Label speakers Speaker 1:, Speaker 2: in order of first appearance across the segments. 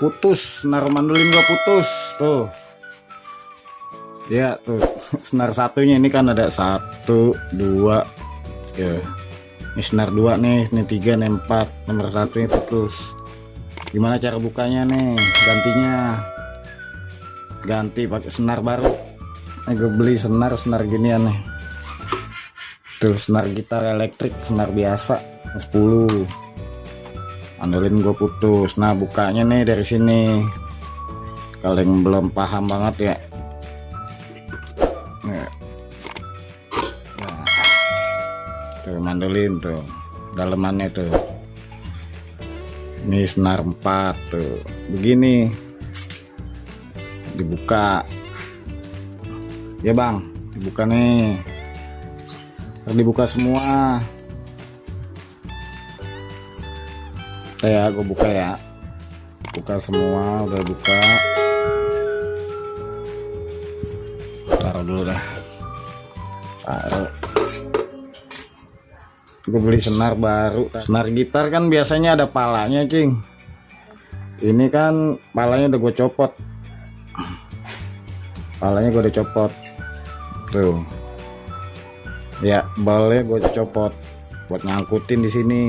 Speaker 1: Putus, senar mandolin gua putus tuh ya tuh. Senar satunya ini kan ada 1 2 ya, ini senar 2 nih, ini 3 nih 4, nomor 1 ini putus. Gimana cara bukanya nih? Ganti pakai senar baru. Gue beli senar ginian nih tuh, senar gitar elektrik, senar biasa 10. Mandolin gue putus. Nah bukanya nih dari sini, kalau yang belum paham banget ya. Nah, tuh mandolin tuh dalemannya tuh, ini senar 4 tuh begini, dibuka ya bang, dibuka nih, harus dibuka semua ya. Gue buka ya, buka semua, udah buka, taruh dulu dah, taruh. Gue beli senar baru. Senar gitar kan biasanya ada palanya cing, ini kan palanya udah gue copot, palanya gue udah copot tuh ya, balnya gue copot buat nyangkutin di sini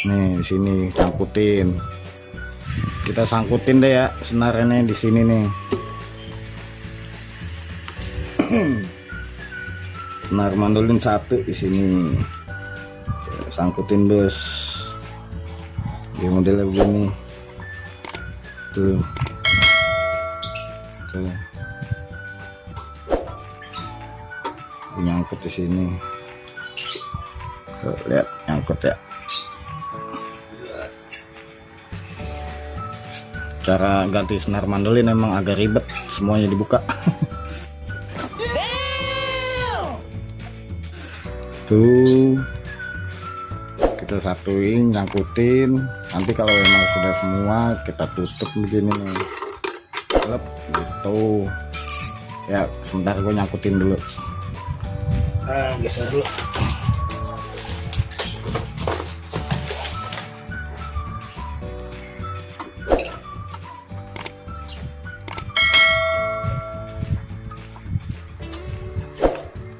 Speaker 1: nih, di sini sangkutin. Kita sangkutin deh ya senarnya di sini nih. Senar mandolin 1 di sini, sangkutin bos. Dia modelnya begini tuh, tuh. Nyangkut di sini tuh, lihat nyangkut ya. Cara ganti senar mandolin emang agak ribet, semuanya dibuka. Tuh kita satuin, nyangkutin. Nanti kalau memang sudah semua kita tutup begini nih, lep gitu ya. Sebentar gue nyangkutin dulu, geser dulu.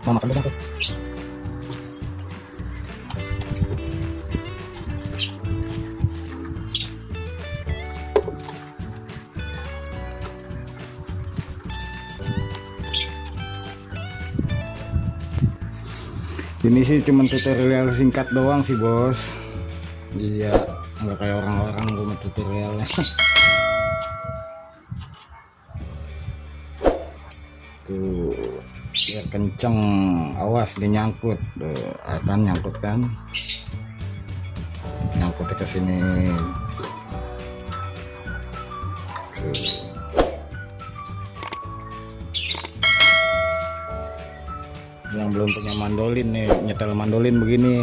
Speaker 1: Mau makan dulu. Ini sih cuma tutorial singkat doang sih bos. Iya, nggak kayak orang-orang gue mau tutorialnya. Tuh biar kenceng, awas dinyangkut. Akan nyangkut kan, nyangkut ke sini. Tuh. Yang belum punya mandolin nih, nyetel mandolin begini.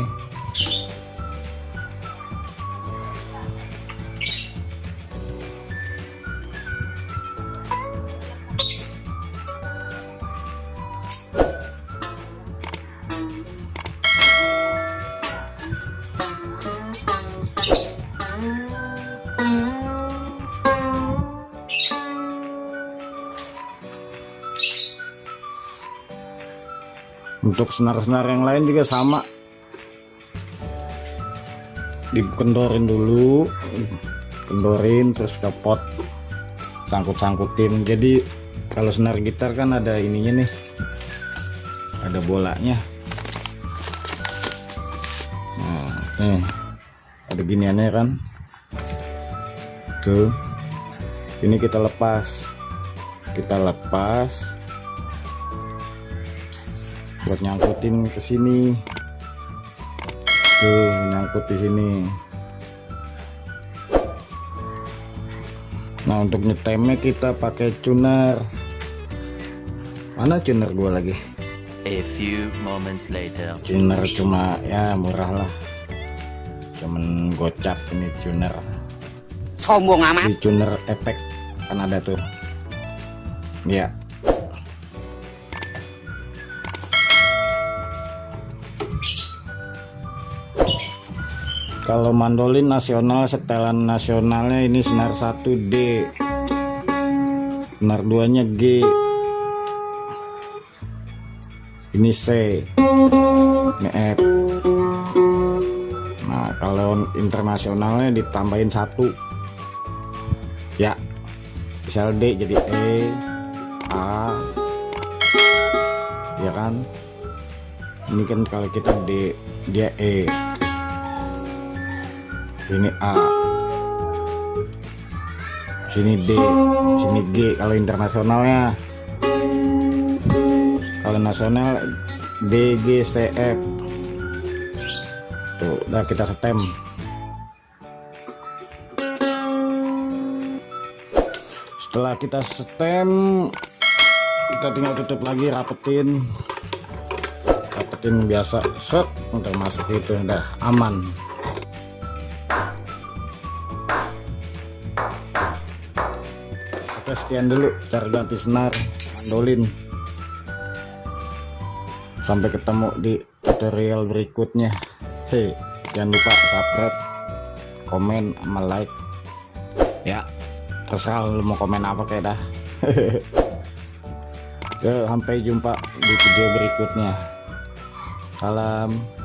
Speaker 1: Untuk senar-senar yang lain juga sama, dikendorin dulu, kendorin terus copot, sangkut-sangkutin. Jadi kalau senar gitar kan ada ininya nih, ada bolanya. Nah, nih ada giniannya kan, tuh. Ini kita lepas buat nyangkutin ke sini. Tuh nyangkut di sini. Nah untuk nyetemnya kita pakai tuner. Mana tuner gua lagi?
Speaker 2: A few moments later.
Speaker 1: Tuner cuma ya murah lah, cuman gocap ini tuner.
Speaker 3: Sombong amat.
Speaker 1: Di tuner efek kan ada tuh ya. Kalau mandolin nasional, setelan nasionalnya ini senar 1 D, senar 2 nya G, ini C, ini F. Nah kalau internasionalnya ditambahin 1 ya, misal D jadi E, A, ya kan. Ini kan kalau kita D dia E, sini A, sini D, sini G kalau internasionalnya. Kalau nasional D, G, C, F. Tuh udah kita setem. Setelah kita setem, kita tinggal tutup lagi, rapetin biasa, set, untuk masuk itu udah aman. Oke, sekian dulu cara ganti senar mandolin. Sampai ketemu di tutorial berikutnya. Hei, jangan lupa subscribe, komen, sama like ya. Terserah lu mau komen apa kayak dah. Sampai jumpa di video berikutnya. Salam.